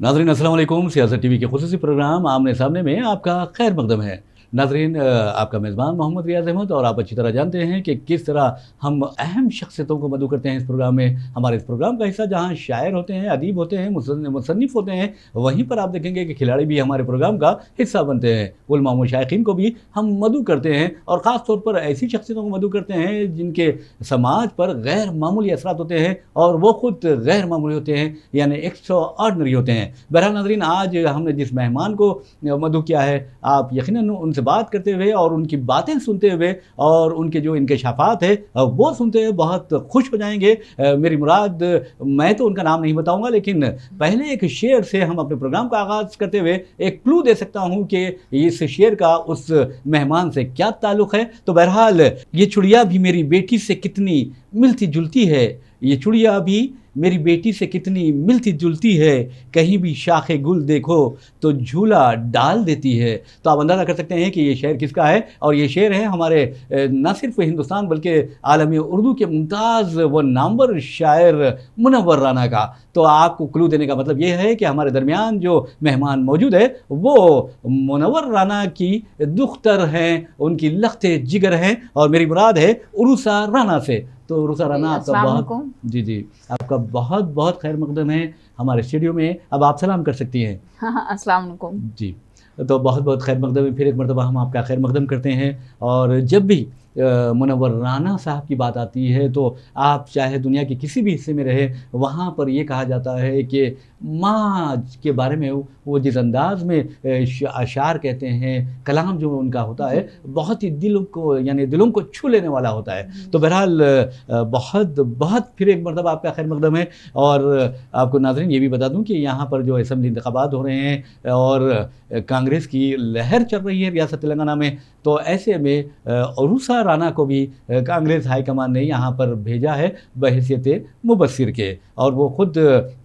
नाज़रीन अस्सलाम वालेकुम। सियासत टीवी के खुसूसी प्रोग्राम आमने सामने में आपका खैर मकदम है। नाज़रीन आपका मेज़बान मोहम्मद रियाज़ अहमद, और आप अच्छी तरह जानते हैं कि किस तरह हम अहम शख्सियतों को मदऊ करते हैं इस प्रोग्राम में। हमारे इस प्रोग्राम का हिस्सा जहाँ शायर होते हैं, अदीब होते हैं, मुसन्निफ़ होते हैं, वहीं पर आप देखेंगे कि खिलाड़ी भी हमारे प्रोग्राम का हिस्सा बनते हैं। उलमा व शायखीन को भी हम मदऊ करते हैं, और ख़ास तौर पर ऐसी शख्सियतों को मदऊ करते हैं जिनके समाज पर गैर मामूली असरात होते हैं और वो ख़ुद गैर मामूली होते हैं, यानी एक्स्ट्रा ऑर्डिनरी होते हैं। बहरहाल नाज़रीन, आज हमने जिस मेहमान को मदऊ किया है, आप यकीनन उनसे बात करते हुए और उनकी बातें सुनते हुए और उनके जो इंकशाफात है वो सुनते हुए बहुत खुश हो जाएंगे। मेरी मुराद, मैं तो उनका नाम नहीं बताऊंगा, लेकिन पहले एक शेर से हम अपने प्रोग्राम का आगाज़ करते हुए एक क्लू दे सकता हूं कि इस शेर का उस मेहमान से क्या ताल्लुक़ है। तो बहरहाल, ये चुड़िया भी मेरी बेटी से कितनी मिलती जुलती है, ये चुड़िया भी मेरी बेटी से कितनी मिलती जुलती है, कहीं भी शाखे गुल देखो तो झूला डाल देती है। तो आप अंदाज़ा कर सकते हैं कि ये शेर किसका है, और ये शेर है हमारे न सिर्फ हिंदुस्तान बल्कि आलमी उर्दू के मुमताज़ व नामवर शायर मुनव्वर राना का। तो आपको क्लू देने का मतलब ये है कि हमारे दरमियान जो मेहमान मौजूद है वो मुनव्वर राना की दुख्तर हैं, उनकी लख्ते जिगर हैं, और मेरी मुराद है उरूसा राना से। तो उरूसा राना, आपका आपका बहुत बहुत खैर मकदम है हमारे स्टूडियो में। अब आप सलाम कर सकती हैं। हाँ, अस्सलाम वालेकुम जी। तो बहुत बहुत खैर मकदम है, फिर एक मरतबा हम आपका खैर मकदम करते हैं। और जब भी मुनव्वर राना साहब की बात आती है तो आप चाहे दुनिया के किसी भी हिस्से में रहे, वहाँ पर ये कहा जाता है कि माँ के बारे में वो जिस अंदाज़ में अशार कहते हैं, कलाम जो उनका होता है, बहुत ही दिल को, यानी दिलों को छू लेने वाला होता है। तो बहरहाल बहुत बहुत फिर एक मरतबा आपका खैर मकदम है। और आपको नाज़रीन ये भी बता दूं कि यहाँ पर जो असम्बली इंतखाबात हो रहे हैं और कांग्रेस की लहर चल रही है रियासत तेलंगाना में, तो ऐसे में उरूसा राना को भी कांग्रेस हाईकमान ने यहाँ पर भेजा है बहैसियत मुबस्सिर के, और वो ख़ुद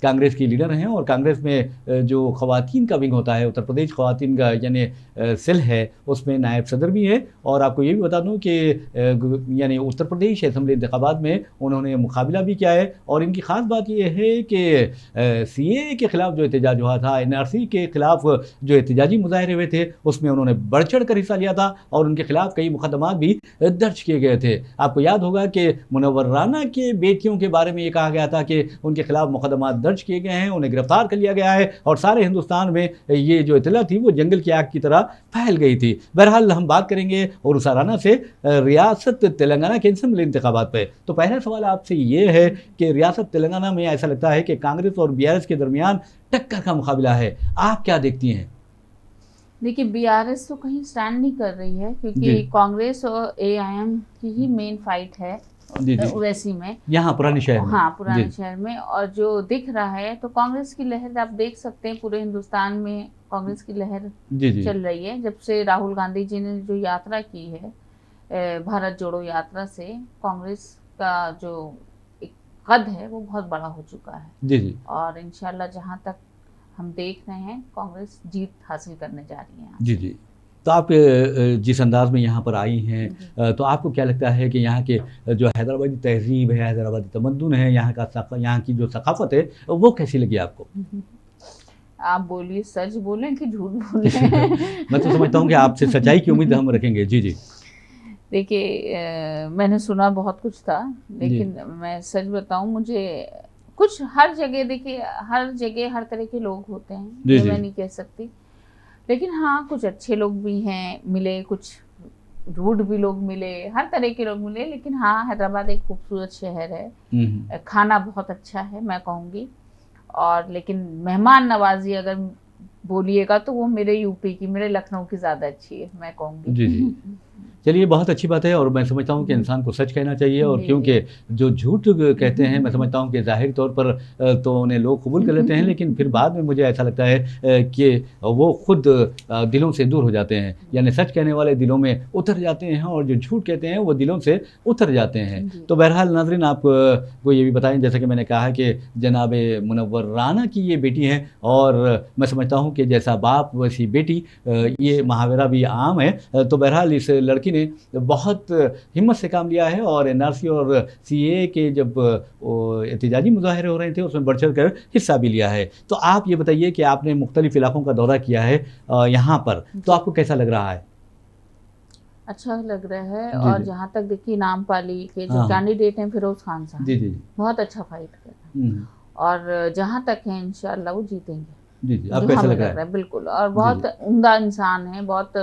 कांग्रेस की लीडर हैं। और कांग्रेस में जो ख़वातीन का विंग होता है, उत्तर प्रदेश ख़वातीन का यानी सेल है, उसमें नायब सदर भी है। और आपको ये भी बता दूं कि यानी उत्तर प्रदेश असम्बली इंतखाबात में उन्होंने मुकाबला भी किया है। और इनकी ख़ास बात ये है कि CAA के ख़िलाफ़ जो एहतजाज हुआ था, NRC के ख़िलाफ़ जो एहतजाजी मुजाहरे हुए थे, उसमें उन्होंने बढ़ चढ़ कर हिस्सा लिया था और उनके खिलाफ कई मुकदमात भी दर्ज किए गए थे। आपको याद होगा कि मुनव्वर राना के बेटियों के बारे में ये कहा गया था कि उनके खिलाफ मुकदमात दर्ज किए गए हैं, उन्हें गिरफ्तार कर लिया गया है, और सारे हिंदुस्तान में ये जो इतला थी वो जंगल की आग की तरह फैल गई थी। बहरहाल, हम बात करेंगे उरूसा राना से रियासत तेलंगाना के असम्बली इंतखाबात पे। तो पहला सवाल आपसे ये है कि रियासत तेलंगाना में ऐसा लगता है कि कांग्रेस और BRS के दरमियान टक्कर का मुकाबला है, आप क्या देखती हैं? देखिए, BRS तो कहीं स्टैंड नहीं कर रही है, क्योंकि कांग्रेस और AIM की ही मेन फाइट है वैसी में, यहाँ पुराने शहर में। हाँ, पुराने शहर में। और जो दिख रहा है तो कांग्रेस की लहर आप देख सकते हैं, पूरे हिंदुस्तान में कांग्रेस की लहर चल रही है। जब से राहुल गांधी जी ने जो यात्रा की है, भारत जोड़ो यात्रा से, कांग्रेस का जो एक कद है वो बहुत बड़ा हो चुका है। और इंशाल्लाह जहाँ तक हम देख रहे हैं, कांग्रेस जीत हासिल करने जा रही है। जी। तो आप जिस अंदाज में यहाँ पर आई हैं, तो आपको क्या लगता है कि यहाँ के जो हैदराबादी तहजीब है, हैदराबादी तमद्दुन है, यहाँ की जो सकाफत है, वो कैसी लगी आपको? आप बोलिए, सच बोलें कि झूठ बोलें? मैं तो समझता हूँ कि आपसे सच्चाई की उम्मीद हम रखेंगे। जी। देखिए, मैंने सुना बहुत कुछ था, लेकिन मैं सच बताऊँ, मुझे कुछ हर जगह, देखिए हर जगह हर तरह के लोग होते हैं, ये मैं नहीं कह सकती, लेकिन हाँ, कुछ अच्छे लोग भी हैं मिले, कुछ रूड भी लोग मिले, हर तरह के लोग मिले। लेकिन हाँ, हैदराबाद एक खूबसूरत शहर है, खाना बहुत अच्छा है मैं कहूँगी, और लेकिन मेहमान नवाजी अगर बोलिएगा तो वो मेरे यूपी की, मेरे लखनऊ की ज़्यादा अच्छी है मैं कहूँगी। जी। चलिए, बहुत अच्छी बात है, और मैं समझता हूँ कि इंसान को सच कहना चाहिए। और क्योंकि जो झूठ कहते हैं, मैं समझता हूँ कि ज़ाहिर तौर पर तो उन्हें लोग कबूल कर लेते हैं, लेकिन फिर बाद में मुझे ऐसा लगता है कि वो खुद दिलों से दूर हो जाते हैं, यानी सच कहने वाले दिलों में उतर जाते हैं और जो झूठ कहते हैं वो दिलों से उतर जाते हैं। तो बहरहाल नाज़रीन, आपको ये भी बताएं, जैसा कि मैंने कहा कि जनाब मुनव्वर राना की ये बेटी हैं, और मैं समझता हूँ कि जैसा बाप वैसी बेटी, ये मुहावरा भी आम है। तो बहरहाल इस लड़की ने बहुत हिम्मत से काम लिया है और एनआरसी और सीए के जब एहतजाजी मुजाहरे हो रहे थे उसमें बढ़ चढ़ कर हिस्सा भी लिया है। तो आप ये बताइए कि आपने मुख्तलिफ इलाकों का दौरा किया है यहाँ पर, तो आपको कैसा लग रहा है? अच्छा लग रहा है। और जहाँ तक देखिए नामपाली के जो कैंडिडेट हैं फिरोज खान साहब, जी बहुत अच्छा फाइट कर रहे हैं और जहाँ तक है इंशाल्लाह वो जीतेंगे। जी आपको ऐसा लग रहा है? बिल्कुल। और बहुत उम्दा इंसान है, बहुत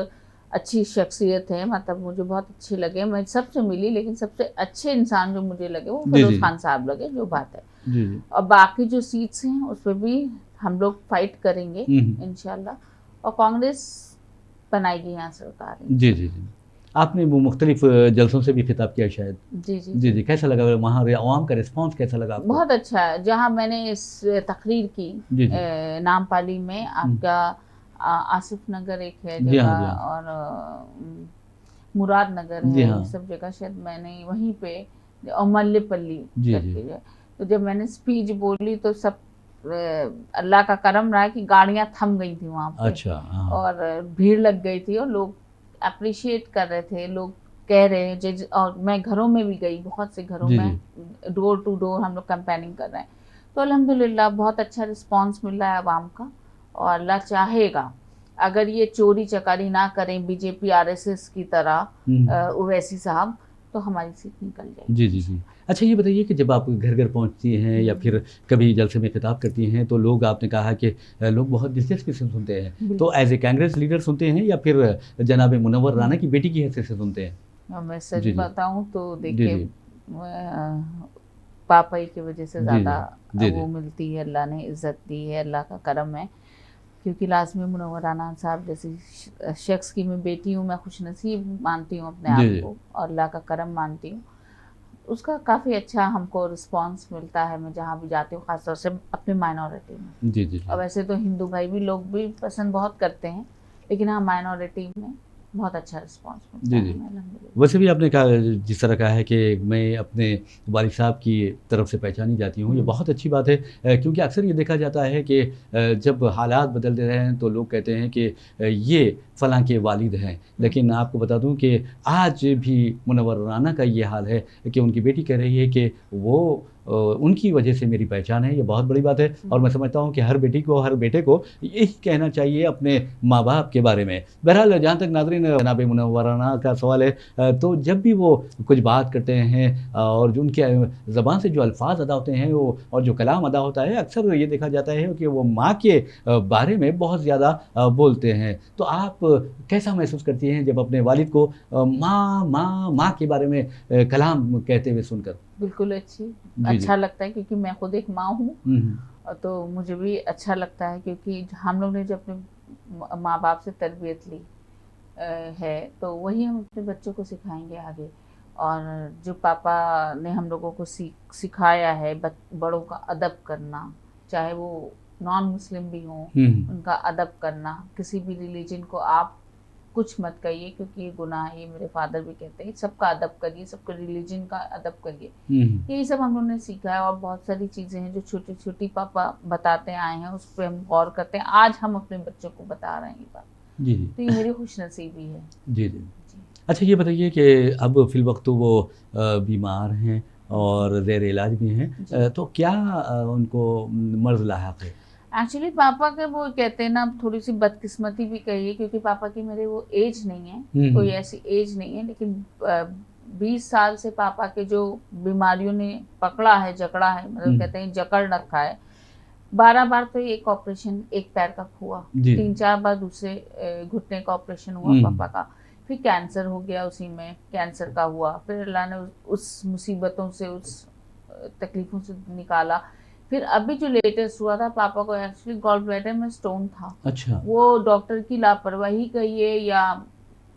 अच्छी शख्सियत है, मतलब मुझे बहुत अच्छे लगे। मैं सबसे मिली लेकिन सबसे अच्छे इंसान जो मुझे लगे वो फिरोज खान साहब लगे, जो बात है। और बाकी जो सीट्स हैं उस पर भी हम लोग फाइट करेंगे इंशाल्लाह और कांग्रेस बनाएगी यहाँ सरकार। जी जी जी। आपने वो मुख्तलिफ जलसों से भी खिताब किया शायद? जी जी जी जी। कैसा लगा वहाँ आवाम का रिस्पांस कैसा लगा आपको? बहुत अच्छा है। जहाँ मैंने इस तकरीर की नामपाली में, आपका आसिफ नगर एक है जगह और मुराद नगर है, सब जगह शायद मैंने वहीं पे, और मल्लेपल्ली करके है। तो जब मैंने स्पीच बोली तो सब अल्लाह का करम रहा कि गाड़ियां थम गई थी वहाँ पे। अच्छा। और भीड़ लग गई थी और लोग अप्रिशिएट कर रहे थे, लोग कह रहे हैं। और मैं घरों में भी गई, बहुत से घरों में डोर टू डोर हम लोग कैंपेनिंग कर रहे हैं। तो अल्हम्दुलिल्लाह बहुत अच्छा रिस्पांस मिल रहा है आवाम का। और अल्लाह चाहेगा अगर ये चोरी चकारी ना करें बीजेपी आरएसएस की तरह ओवैसी साहब, तो हमारी सीट निकल जाएगी। जी जी जी। अच्छा ये बताइए कि जब आप घर घर पहुंचती हैं या फिर कभी जलसे में खिताब करती हैं तो लोग, आपने कहा कि लोग बहुत दिलचस्पी से सुनते हैं, तो एज ए कांग्रेस लीडर सुनते हैं या फिर जनाब मुनव्वर राना की बेटी की हैसियत से सुनते हैं? मैं सच बताऊं तो देखिए पापा ही की वजह से ज़्यादा वो मिलती है, अल्लाह ने इज्जत दी है, अल्लाह का करम है। क्योंकि लाजमी मुनव्वर राना साहब जैसी शख्स की मैं बेटी हूँ, मैं खुशनसीब मानती हूँ अपने आप को और अल्लाह का करम मानती हूँ। उसका काफ़ी अच्छा हमको रिस्पांस मिलता है, मैं जहाँ भी जाती हूँ, ख़ासतौर से अपने माइनॉरिटी में। जी जी। और वैसे तो हिंदू भाई भी लोग भी पसंद बहुत करते हैं, लेकिन हाँ माइनॉरिटी में बहुत अच्छा रिस्पांस मिलता है। जी जी। वैसे भी आपने कहा, जिस तरह कहा है कि मैं अपने वालिद साहब की तरफ से पहचानी जाती हूँ, ये बहुत अच्छी बात है। क्योंकि अक्सर ये देखा जाता है कि जब हालात बदल रहे हैं तो लोग कहते हैं कि ये फ़लाँ के वालिद हैं, लेकिन आपको बता दूं कि आज भी मुनव्वर राना का ये हाल है कि उनकी बेटी कह रही है कि वो उनकी वजह से मेरी पहचान है। ये बहुत बड़ी बात है और मैं समझता हूँ कि हर बेटी को, हर बेटे को यही कहना चाहिए अपने माँ बाप के बारे में। बहरहाल जहाँ तक नाज़रीन जनाब मुनव्वर राना का सवाल है, तो जब भी वो कुछ बात करते हैं और जो उनके ज़बान से जो अल्फाज अदा होते हैं वो और जो कलाम अदा होता है, अक्सर ये देखा जाता है कि वो माँ के बारे में बहुत ज़्यादा बोलते हैं। तो आप कैसा महसूस करती हैं जब अपने वालिद को माँ माँ माँ के बारे में कलाम कहते हुए सुनकर? बिल्कुल अच्छा लगता है, क्योंकि मैं खुद एक माँ हूँ तो मुझे भी अच्छा लगता है। क्योंकि हम लोग ने जब अपने माँ बाप से तरबियत ली है तो वही हम अपने बच्चों को सिखाएंगे आगे। और जो पापा ने हम लोगों को सिखाया है बड़ों का अदब करना, चाहे वो नॉन मुस्लिम भी हों, उनका अदब करना, किसी भी रिलीजन को आप कुछ मत कहिए क्योंकि ये गुनाह है। ये मेरे फादर भी कहते हैं, सबका अदब करिए, सबके रिलीजन का अदब करिए। यही सब हम लोगों ने सीखा है। और बहुत सारी चीज़ें हैं जो छोटी छोटी पापा बताते आए हैं, उस पर हम गौर करते हैं। आज हम अपने बच्चों को बता रहे हैं ये बात। जी जी। तो ये मेरी खुशनसीबी है। जी जी। अच्छा ये बताइए कि अब फिल वक्त तो वो बीमार हैं और ज़ेर इलाज भी हैं, तो क्या उनको मर्ज़ लाहक है? एक्चुअली पापा के वो कहते हैं ना, थोड़ी सी बदकिस्मती भी कहिए, क्योंकि पापा की मेरे वो एज नहीं है, कोई ऐसी एज नहीं है, लेकिन 20 साल से पापा के जो बीमारियों ने पकड़ा है, जकड़ा है, मतलब कहते हैं जकड़ रखा है। 12 बार तो एक ऑपरेशन एक पैर का हुआ, 3-4 बार दूसरे घुटने का ऑपरेशन हुआ पापा का। फिर कैंसर हो गया, उसी में कैंसर का हुआ। फिर अल्लाह ने उस मुसीबतों से, उस तकलीफ़ों से निकाला। फिर अभी जो लेटेस्ट हुआ था, पापा को एक्चुअली गॉल ब्लैडर में स्टोन था। अच्छा। वो डॉक्टर की लापरवाही कहिए या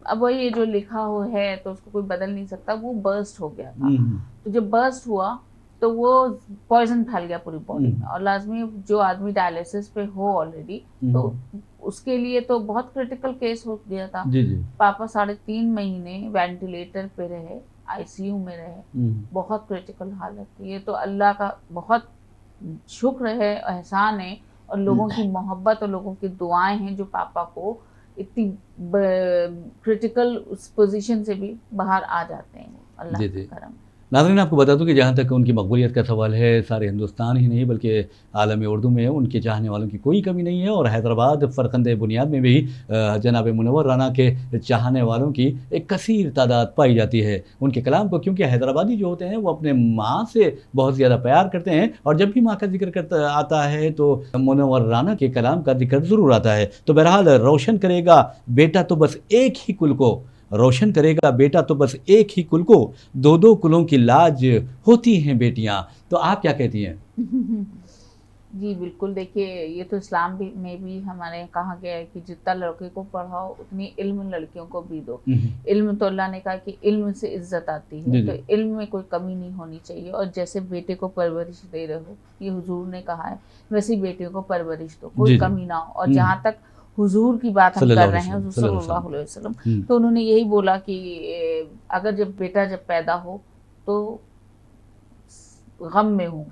अब वही जो लिखा हो है तो उसको कोई बदल नहीं सकता, वो बर्स्ट हो गया था। तो जब बर्स्ट हुआ तो वो पॉइजन फैल गया पूरी बॉडी में। और लाजमी जो आदमी डायलिसिस पे हो ऑलरेडी, तो उसके लिए तो बहुत क्रिटिकल केस हो गया था। जी जी। पापा 3.5 महीने वेंटिलेटर पे रहे, आईसीयू में रहे, बहुत क्रिटिकल हालत थी। ये तो अल्लाह का बहुत शुक्र है, एहसान है, और लोगों की मोहब्बत और लोगों की दुआएं हैं जो पापा को इतनी क्रिटिकल उस पोजीशन से भी बाहर आ जाते हैं अल्लाह का करम। नाज़रीन, आपको बता दूं कि जहाँ तक उनकी मकबूलियत का सवाल है, सारे हिंदुस्तान ही नहीं बल्कि आलम उर्दू में उनके चाहने वालों की कोई कमी नहीं है। और हैदराबाद फ़रख़ंद बुनियाद में भी जनाब मुनव्वर राना के चाहने वालों की एक कसीर तादाद पाई जाती है उनके कलाम को, क्योंकि हैदराबादी जो होते हैं वो अपने माँ से बहुत ज़्यादा प्यार करते हैं। और जब भी माँ का जिक्र करता आता है तो मुनव्वर राना के कलाम का जिक्र ज़रूर आता है। तो बहरहाल, रोशन करेगा बेटा तो बस एक ही कुल को, रोशन करेगा बेटा तो बस एक ही कुल को, दो दो कुलों की लाज होती हैं बेटियां। तो आप क्या कहती हैं? जी बिल्कुल, देखिए ये तो इस्लाम में भी हमारे कहा गया है कि जितना लड़के को पढ़ाओ उतनी इल्म लड़कियों को भी दो। इल्म तो अल्लाह ने कहा कि इल्म से इज्जत आती है, तो इल्म में कोई कमी नहीं होनी चाहिए। और जैसे बेटे को परवरिश दे रहे हो, ये हुजूर ने कहा है, वैसे बेटियों को परवरिश दो, कोई कमी ना हो। और जहाँ तक हुजूर की बात हम कर रहे हैं, हुजूर सल्लल्लाहु अलैहि वसल्लम, तो उन्होंने यही बोला कि अगर जब बेटा पैदा हो तो गम में हो,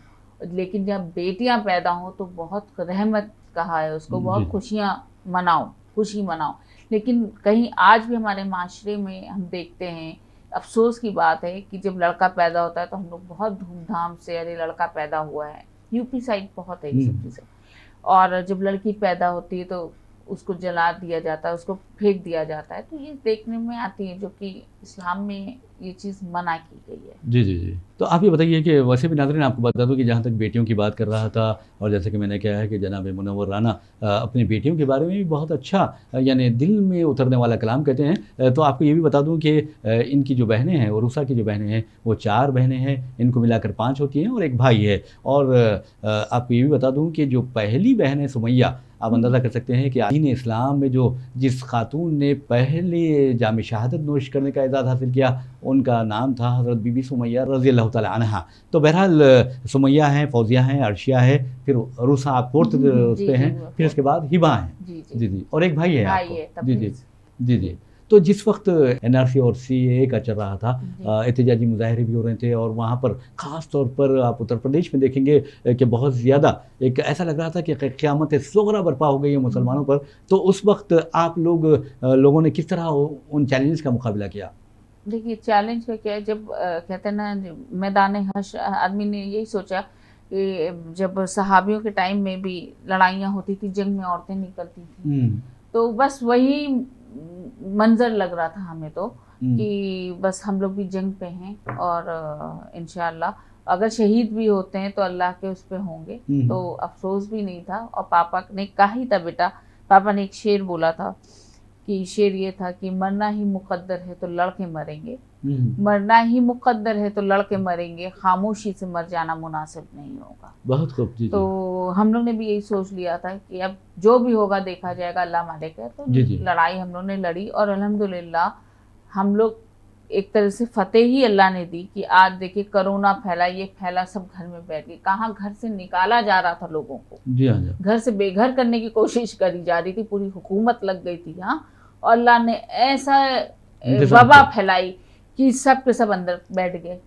लेकिन जब बेटियां पैदा हो तो बहुत रहमत कहा है उसको, बहुत खुशियां मनाओ, खुशी मनाओ। लेकिन कहीं आज भी हमारे माशरे में हम देखते हैं, अफसोस की बात है कि जब लड़का पैदा होता है तो हम लोग बहुत धूमधाम से, अरे लड़का पैदा हुआ है, यूपी साइड बहुत है ये सब चीज़ें। और जब लड़की पैदा होती है तो उसको जला दिया जाता है, उसको फेंक दिया जाता है। तो ये देखने में आती है, जो कि इस्लाम में ये चीज़ मना की गई है। जी जी जी। तो आप ये बताइए कि वैसे भी नाज़रीन, आपको बता दूं कि जहाँ तक बेटियों की बात कर रहा था, और जैसे कि मैंने कहा है कि जनाब मुनव्वर राना अपनी बेटियों के बारे में भी बहुत अच्छा, यानी दिल में उतरने वाला कलाम कहते हैं। तो आपको ये भी बता दूं कि इनकी जो बहनें हैं, उरूसा की जो बहनें हैं, वो 4 बहनें हैं, इनको मिलाकर 5 होती हैं और एक भाई है। और आपको ये भी बता दूँ कि जो पहली बहन है सुमैया, आप अंदाज़ा कर सकते हैं कि दीन इस्लाम में जो जिस खातून ने पहले जामे शहादत नोश करने का एजाज़ हासिल किया, उनका नाम था हज़रत बीबी सुमैया रज़ी अल्लाह तआला अन्हा। तो बहरहाल, सुमैया हैं, फौजिया हैं, अर्शिया है, फिर रूसा आप फोर्थ पे हैं, फिर उसके बाद हिबा हैं। जी जी। और एक भाई है आपको। जी जी जी जी। तो जिस वक्त NRC और CAA का चल रहा था, एहतजाजी मुजाहरे भी हो रहे थे, और वहाँ पर ख़ास तौर पर आप उत्तर प्रदेश में देखेंगे कि बहुत ज़्यादा एक ऐसा लग रहा था कि क़यामत सुग़रा बरपा हो गई है मुसलमानों पर। तो उस वक्त आप लोगों ने किस तरह उन चैलेंज का मुकाबला किया? देखिए, चैलेंज का क्या है, जब कहते हैं ना, मैदान हश्र, आदमी ने यही सोचा कि जब सहाबियों के टाइम में भी लड़ाइयाँ होती थी, जंग में औरतें निकलती थी, तो बस वही मंजर लग रहा था हमें तो, कि बस हम लोग भी जंग पे हैं, और इंशाअल्लाह अगर शहीद भी होते हैं तो अल्लाह के उस पे होंगे। तो अफसोस भी नहीं था। और पापा ने कहा ही था, बेटा, पापा ने एक शेर बोला था, कि शेर ये था कि मरना ही मुकद्दर है तो लड़के मरेंगे, मरना ही मुकद्दर है तो लड़के मरेंगे, खामोशी से मर जाना मुनासिब नहीं होगा। बहुत खूब। जी, तो हम लोग ने भी यही सोच लिया था कि अब जो भी होगा देखा जाएगा, अल्लाह मालिक है। तो लड़ाई हम लोग ने लड़ी, और अल्हम्दुलिल्लाह हम लोग एक तरह से फतेह ही अल्लाह ने दी कि आज देखिए कोरोना फैला, ये फैला, सब घर में बैठ गए। कहाँ घर से निकाला जा रहा था लोगों को, घर से बेघर करने की कोशिश करी जा रही थी, पूरी हुकूमत लग गई थी। हाँ, और अल्लाह ने ऐसा वबा फैलाई कि सब के सब अंदर बैठ गए,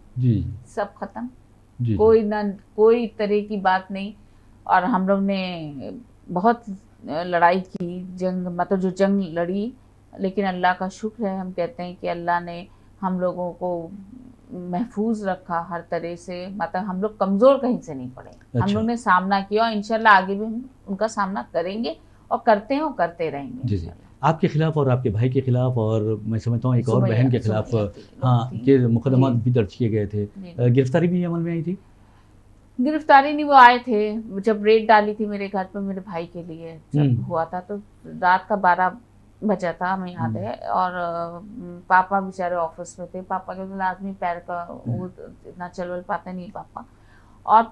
सब खत्म, कोई तरह की बात नहीं। और हम लोग ने बहुत लड़ाई की, जंग, मतलब जो जंग लड़ी, लेकिन अल्लाह का शुक्र है, हम कहते हैं कि अल्लाह ने हम लोगों को महफूज रखा हर तरह से, मतलब हम लोग कमज़ोर कहीं से नहीं पड़े। अच्छा। हम लोग ने सामना किया, और इंशाल्लाह आगे भी हम उनका सामना करेंगे, और करते हैं और करते रहेंगे। जी। आपके खिलाफ और आपके भाई के खिलाफ, और मैं समझता हूँ एक और बहन के खिलाफ, हाँ, के मुकदमा भी दर्ज किए गए थे। गिरफ्तारी भी अमल में आई थी? गिरफ्तारी नहीं, वो आए थे जब रेड डाली थी मेरे घर पर, मेरे भाई के लिए जब हुआ था, तो रात का 12 बचा था, हमें याद है। और पापा बेचारे ऑफिस में थे, पापा के तो लाजमी पैर का वो इतना चल पाते नहीं पापा। और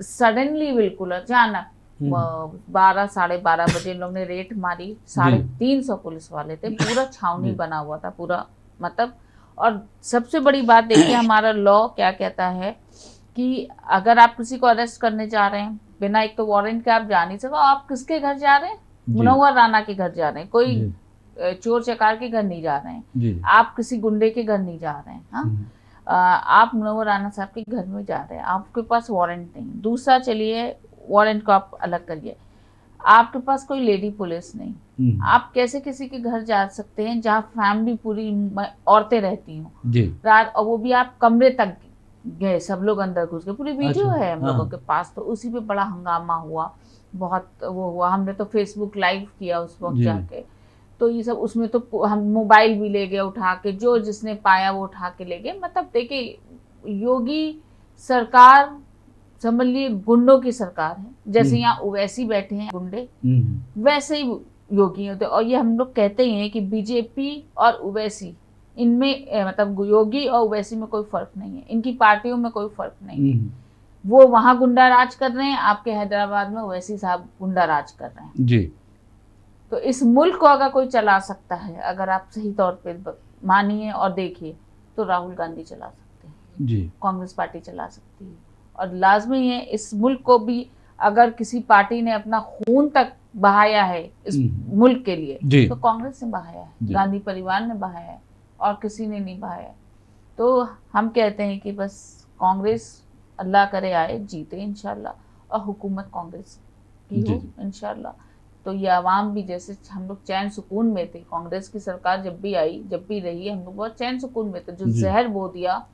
सडनली, बिल्कुल अचानक 12 साढ़े 12 बजे इन लोग ने रेड मारी। 350 पुलिस वाले थे, पूरा छावनी बना हुआ था पूरा, मतलब। और सबसे बड़ी बात देखिए, हमारा लॉ क्या कहता है कि अगर आप किसी को अरेस्ट करने जा रहे हैं, बिना एक तो वारंट के आप जा नहीं सकते। आप किसके घर जा रहे हैं? मुनव्वर राना के घर जा रहे हैं, कोई चोर चकार के घर नहीं जा रहे हैं, आप किसी गुंडे के घर नहीं जा रहे हैं। हाँ, आप मुनव्वर राना साहब के घर में जा रहे हैं, आपके पास वारंट नहीं। दूसरा, चलिए वारंट को आप अलग करिए, आपके पास कोई लेडी पुलिस नहीं, आप कैसे किसी के घर जा सकते हैं जहाँ फैमिली पूरी औरतें रहती हों रात, और वो भी आप कमरे तक गए, सब लोग अंदर घुस गए, पूरी वीडियो है हम लोगों के पास। तो उसी पे बड़ा हंगामा हुआ, बहुत वो हुआ, हमने तो फेसबुक लाइव किया उस वक्त जाके। तो ये सब उसमें तो हम मोबाइल भी ले गए उठा के, जो जिसने पाया वो उठा के ले गए। मतलब देखिए, योगी सरकार समझ लिए गुंडों की सरकार है। जैसे यहाँ ओवैसी बैठे हैं गुंडे, वैसे ही योगी होते। और ये हम लोग कहते हैं कि बीजेपी और ओवैसी, इनमें मतलब योगी और ओवैसी में कोई फर्क नहीं है, इनकी पार्टियों में कोई फर्क नहीं है। वो वहां गुंडा राज कर रहे हैं, आपके हैदराबाद में ओवैसी साहब गुंडा राज कर रहे हैं जी। तो इस मुल्क को अगर कोई चला सकता है, अगर आप सही तौर पे मानिए और देखिए, तो राहुल गांधी चला सकते हैं जी, कांग्रेस पार्टी चला सकती है। और लाजमी है, इस मुल्क को भी अगर किसी पार्टी ने अपना खून तक बहाया है इस मुल्क के लिए, तो कांग्रेस ने बहाया है, गांधी परिवार ने बहाया है, और किसी ने नहीं बहाया। तो हम कहते हैं कि बस कांग्रेस, अल्लाह करे आए, जीते इंशाल्लाह, और हुकूमत कांग्रेस की हो इंशाल्लाह। तो ये आवाम भी, जैसे हम लोग चैन सुकून में थे, कांग्रेस की सरकार जब भी आई, जब भी रही, हम लोग बहुत चैन सुकून में थे। जो जहर बो दिया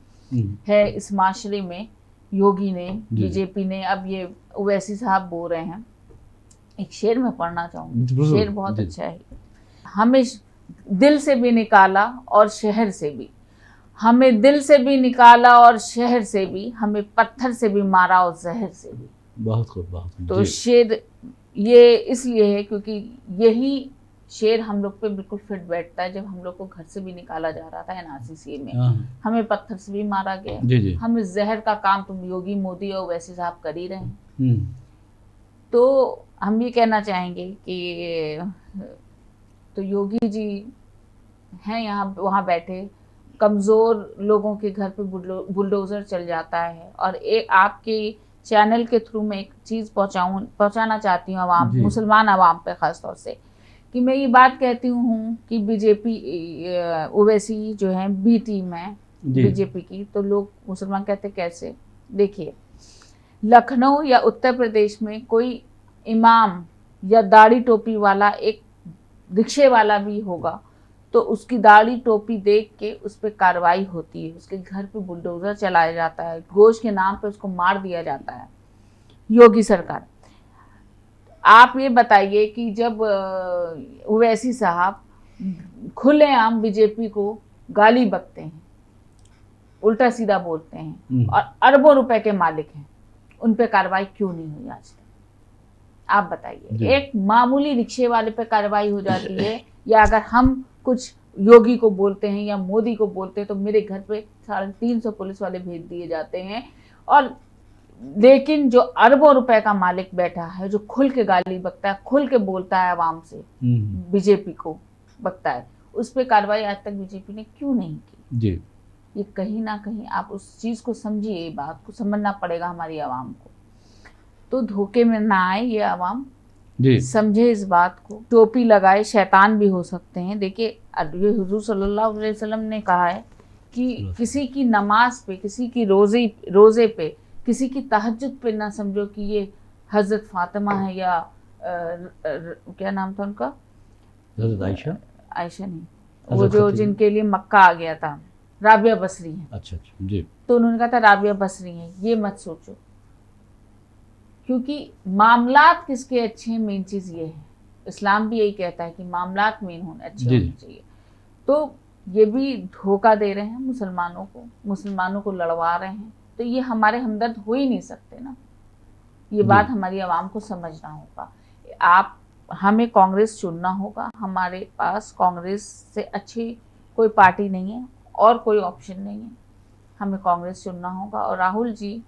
है इस माशरे में योगी ने, बीजेपी ने, अब ये ओवैसी साहब बो रहे हैं। एक शेर में पढ़ना चाहूंगी, शेर बहुत अच्छा है। हमें दिल से भी निकाला और शहर से भी, हमें दिल से भी निकाला और शहर से भी, हमें पत्थर से भी मारा और जहर से भी। बहुत खूब, बहुत खूब। तो शेर ये इसलिए है क्योंकि यही शेर हम लोग पे बिल्कुल फिट बैठता है। जब हम लोग को घर से भी निकाला जा रहा था एनआरसी में, हमें पत्थर से भी मारा गया, हमें जहर का काम तुम योगी मोदी और वैसे साहब कर ही रहे हैं। तो हम ये कहना चाहेंगे कि तो योगी जी हैं यहाँ वहाँ बैठे, कमज़ोर लोगों के घर पे बुलडोज़र चल जाता है। और एक आपके चैनल के थ्रू मैं एक चीज़ पहुँचाना चाहती हूँ आवाम, मुसलमान आवाम पे ख़ास तौर से, कि मैं ये बात कहती हूँ कि बीजेपी ओवैसी जो है बी टीम है बीजेपी की, तो लोग मुसलमान कहते कैसे। देखिए, लखनऊ या उत्तर प्रदेश में कोई इमाम या दाढ़ी टोपी वाला एक रिक्शे वाला भी होगा, तो उसकी दाढ़ी टोपी देख के उस पर कार्रवाई होती है, उसके घर पे बुलडोज़र चलाया जाता है, गोश्त के नाम पे उसको मार दिया जाता है योगी सरकार। आप ये बताइए कि जब ओवैसी साहब खुलेआम बीजेपी को गाली बकते हैं, उल्टा सीधा बोलते हैं, और अरबों रुपए के मालिक हैं, उन पे कार्रवाई क्यों नहीं हुई आज तक? आप बताइए। एक मामूली रिक्शे वाले पे कार्रवाई हो जाती है, या अगर हम कुछ योगी को बोलते हैं या मोदी को बोलते हैं तो मेरे घर पे 350 पुलिस वाले भेज दिए जाते हैं। और लेकिन जो अरबों रुपए का मालिक बैठा है, जो खुल के गाली बकता है, खुल के बोलता है आवाम से, बीजेपी को बकता है, उस पर कार्रवाई आज तक बीजेपी ने क्यों नहीं की जी? ये कहीं ना कहीं आप उस चीज को समझिए, ये बात को समझना पड़ेगा हमारी आवाम को। तो धोखे में ना आए ये आवाम, समझे इस बात को। टोपी लगाए शैतान भी हो सकते हैं। देखिए, ये हुजूर सल्लल्लाहु अलैहि वसल्लम ने कहा है कि किसी की नमाज पे, किसी की रोजे पे, किसी की तहज्जुद पे ना समझो कि ये हजरत फातिमा है या क्या नाम था उनका, आयशा नहीं, वो जो जिनके लिए मक्का आ गया था, राबिया बसरी है। अच्छा जी। तो उन्होंने कहा था राबिया बसरी है, ये मत सोचो, क्योंकि मामलात किसके अच्छे हैं, मेन चीज ये है। इस्लाम भी यही कहता है कि मामलात मेन होने अच्छे होने चाहिए। तो ये भी धोखा दे रहे हैं मुसलमानों को लड़वा रहे हैं। तो ये हमारे हमदर्द हो ही नहीं सकते ना। ये बात हमारी आवाम को समझना होगा। हमें कांग्रेस चुनना होगा। हमारे पास कांग्रेस से अच्छी कोई पार्टी नहीं है और कोई ऑप्शन नहीं है। हमें कांग्रेस चुनना होगा। और राहुल जी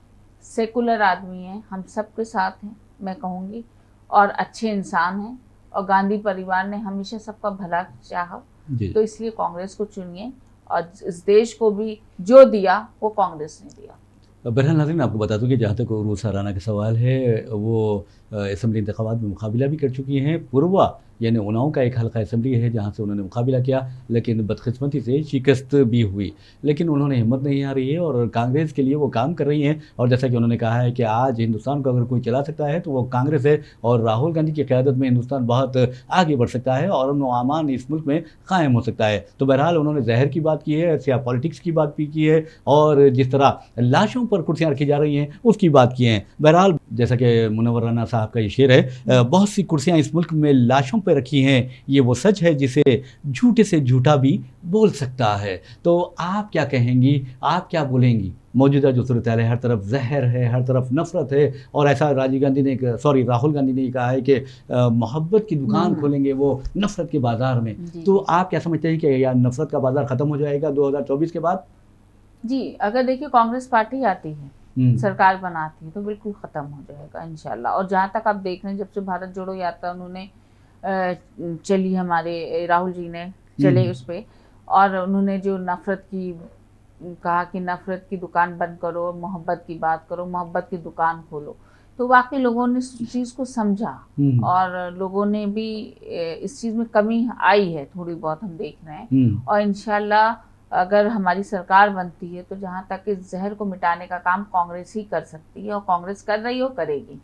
सेकुलर आदमी हैं, हम सबके साथ हैं मैं कहूँगी, और अच्छे इंसान हैं, और गांधी परिवार ने हमेशा सबका भला चाहा। तो इसलिए कांग्रेस को चुनिए, और इस देश को भी जो दिया वो कांग्रेस ने दिया। बहरहाल नाज़रीन, आपको बता दूं कि जहाँ तक उर्वू सराना का सवाल है, वो असम्बली इंतखाबात में मुकाबला भी कर चुकी हैं। पूर्वा यानी उन्नाव का एक हल्का असम्बली है जहाँ से उन्होंने मुकाबला किया, लेकिन बदकिस्मती से शिकस्त भी हुई। लेकिन उन्होंने हिम्मत नहीं हारी है और कांग्रेस के लिए वो काम कर रही हैं। और जैसा कि उन्होंने कहा है कि आज हिंदुस्तान को अगर कोई चला सकता है तो वो कांग्रेस है, और राहुल गांधी की क़यादत में हिंदुस्तान बहुत आगे बढ़ सकता है और अमन व अमान इस मुल्क में कायम हो सकता है। तो बहरहाल उन्होंने जहर की बात की है, सिया पॉलिटिक्स की बात भी की है, और जिस तरह लाशों पर कुर्सियाँ रखी जा रही हैं उसकी बात की है। बहरहाल जैसा कि मुनव्वर राना साहब का ये शेर है, बहुत सी कुर्सियाँ इस मुल्क में लाशों पर रखी हैं, ये वो सच है जिसे झूठे से झूठा भी बोल सकता है। तो आप क्या कहेंगी, आप क्या बोलेंगी? मौजूदा जो सूरत है, हर तरफ जहर है, हर तरफ नफरत है, और ऐसा राहुल गांधी ने कहा है कि मोहब्बत की दुकान खोलेंगे वो नफरत के बाजार में। तो आप क्या समझते हैं कि यार नफरत का बाजार खत्म हो जाएगा 2024 के बाद? जी, अगर देखिए कांग्रेस पार्टी आती है, सरकार बनाती है, तो बिल्कुल ख़त्म हो जाएगा इंशाल्लाह। और जहाँ तक आप देख रहे हैं, जब से भारत जोड़ो यात्रा उन्होंने चली, हमारे राहुल जी ने चले उस पर, और उन्होंने जो नफ़रत की कहा कि नफ़रत की दुकान बंद करो, मोहब्बत की बात करो, मोहब्बत की दुकान खोलो, तो वाकई लोगों ने इस चीज़ को समझा और लोगों ने भी इस चीज़ में कमी आई है, थोड़ी बहुत हम देख रहे हैं। और इंशाल्लाह अगर हमारी सरकार बनती है तो जहाँ तक इस जहर को मिटाने का काम कांग्रेस ही कर सकती है, और कांग्रेस कर रही हो, करेगी।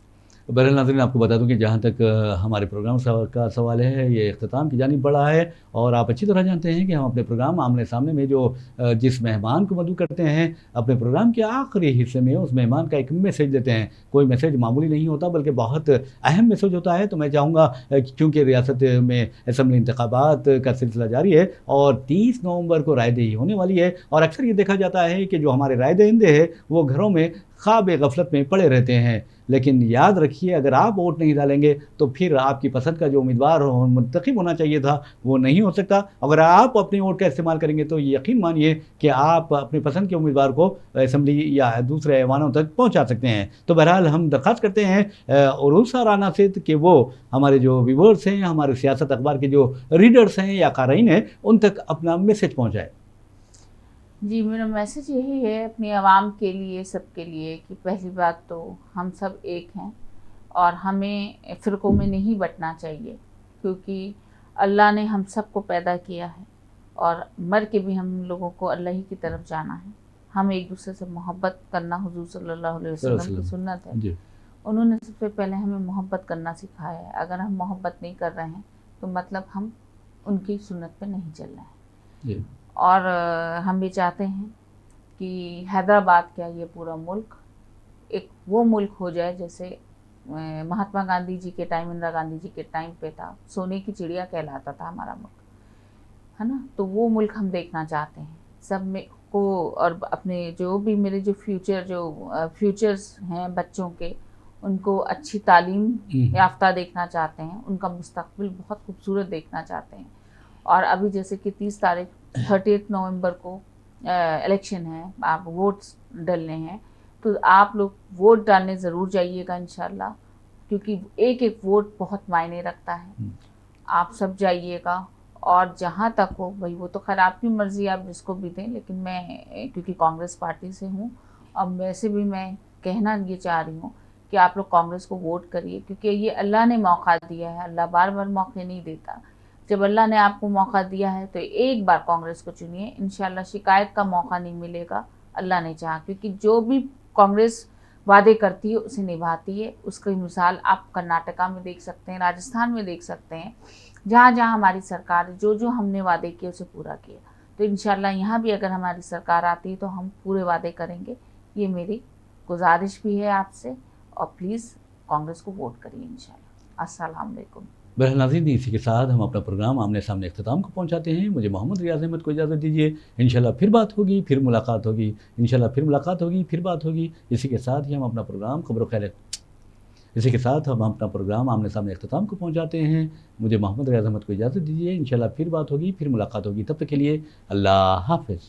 बहरहाल नाज़रीन, आपको बता दूं कि जहाँ तक हमारे प्रोग्राम का सवाल है, ये इख्तिताम की जानिब बढ़ा है, और आप अच्छी तरह जानते हैं कि हम अपने प्रोग्राम आमने सामने में जो जिस मेहमान को मदऊ करते हैं, अपने प्रोग्राम के आखिरी हिस्से में उस मेहमान का एक मैसेज देते हैं। कोई मैसेज मामूली नहीं होता बल्कि बहुत अहम मैसेज होता है। तो मैं चाहूँगा, क्योंकि रियासत में असम्बली इंतखाबात का सिलसिला जारी है और 30 नवंबर को रायदही होने वाली है, और अक्सर ये देखा जाता है कि जो हमारे राय दहिंदे हैं वो घरों में ख्वाब गफलत में पड़े रहते हैं। लेकिन याद रखिए, अगर आप वोट नहीं डालेंगे तो फिर आपकी पसंद का जो उम्मीदवार मुंतखब होना चाहिए था वो नहीं हो सकता। अगर आप अपने वोट का इस्तेमाल करेंगे तो यकीन मानिए कि आप अपनी पसंद के उम्मीदवार को असम्बली या दूसरे ऐवानों तक पहुंचा सकते हैं। तो बहरहाल हम दरख्वास्त करते हैं उरुसा राना से कि वो हमारे जो व्यूअर्स हैं, हमारे सियासत अखबार के जो रीडर्स हैं या क़ारीन हैं, उन तक अपना मैसेज पहुँचाए। जी, मेरा मैसेज यही है अपनी आवाम के लिए, सबके लिए, कि पहली बात तो हम सब एक हैं और हमें फ़िरक़ों में नहीं बँटना चाहिए, क्योंकि अल्लाह ने हम सबको पैदा किया है और मर के भी हम लोगों को अल्लाह ही की तरफ जाना है। हम एक दूसरे से मोहब्बत करना हुज़ूर सल्लल्लाहु अलैहि वसल्लम की सुन्नत है। उन्होंने सबसे पहले हमें मोहब्बत करना सिखाया है। अगर हम मोहब्बत नहीं कर रहे हैं तो मतलब हम उनकी सुन्नत पे नहीं चल रहे हैं। और हम भी चाहते हैं कि हैदराबाद क्या, ये पूरा मुल्क एक वो मुल्क हो जाए जैसे महात्मा गांधी जी के टाइम, इंदिरा गांधी जी के टाइम पे था, सोने की चिड़िया कहलाता था हमारा मुल्क, है ना। तो वो मुल्क हम देखना चाहते हैं सब में को। और अपने जो भी मेरे जो फ्यूचर्स हैं बच्चों के, उनको अच्छी तालीम याफ्ता देखना चाहते हैं, उनका मुस्तकबिल बहुत खूबसूरत देखना चाहते हैं। और अभी जैसे कि 30 नवंबर को इलेक्शन है, आप वोट्स डालने हैं, तो आप लोग वोट डालने ज़रूर जाइएगा इंशाल्लाह, क्योंकि एक एक वोट बहुत मायने रखता है। आप सब जाइएगा, और जहाँ तक हो भाई, वो तो खैर आपकी मर्ज़ी, आप जिसको भी दें, लेकिन मैं क्योंकि कांग्रेस पार्टी से हूँ, अब वैसे भी मैं कहना ये चाह रही हूँ कि आप लोग कांग्रेस को वोट करिए, क्योंकि ये अल्लाह ने मौका दिया है, अल्लाह बार बार मौके नहीं देता। जब अल्लाह ने आपको मौका दिया है तो एक बार कांग्रेस को चुनिए, इंशाल्लाह शिकायत का मौका नहीं मिलेगा, अल्लाह ने चाहा। क्योंकि जो भी कांग्रेस वादे करती है उसे निभाती है। उसकी मिसाल आप कर्नाटका में देख सकते हैं, राजस्थान में देख सकते हैं, जहाँ जहाँ हमारी सरकार जो जो हमने वादे किए उसे पूरा किया। तो इंशाल्लाह यहाँ भी अगर हमारी सरकार आती है तो हम पूरे वादे करेंगे। ये मेरी गुजारिश भी है आपसे, और प्लीज़ कांग्रेस को वोट करिए इंशाल्लाह। अस्सलाम वालेकुम। बहरहाल नाज़रीन, इसी के साथ हम अपना प्रोग्राम आमने सामने इख्तिताम को पहुंचाते हैं। मुझे मोहम्मद रियाज अहमद को इजाज़त दीजिए। इंशाल्लाह फिर बात होगी, फिर मुलाकात होगी, इंशाल्लाह फिर मुलाकात होगी, फिर बात होगी। इसी के साथ ही हम अपना प्रोग्राम इसी के साथ हम अपना प्रोग्राम आमने सामने इख्तिताम को पहुंचाते हैं। मुझे मोहम्मद रियाज अहमद को इजाज़त दीजिए। इंशाल्लाह फिर बात होगी, फिर मुलाकात होगी। तब तक के लिए अल्लाह हाफ़िज़।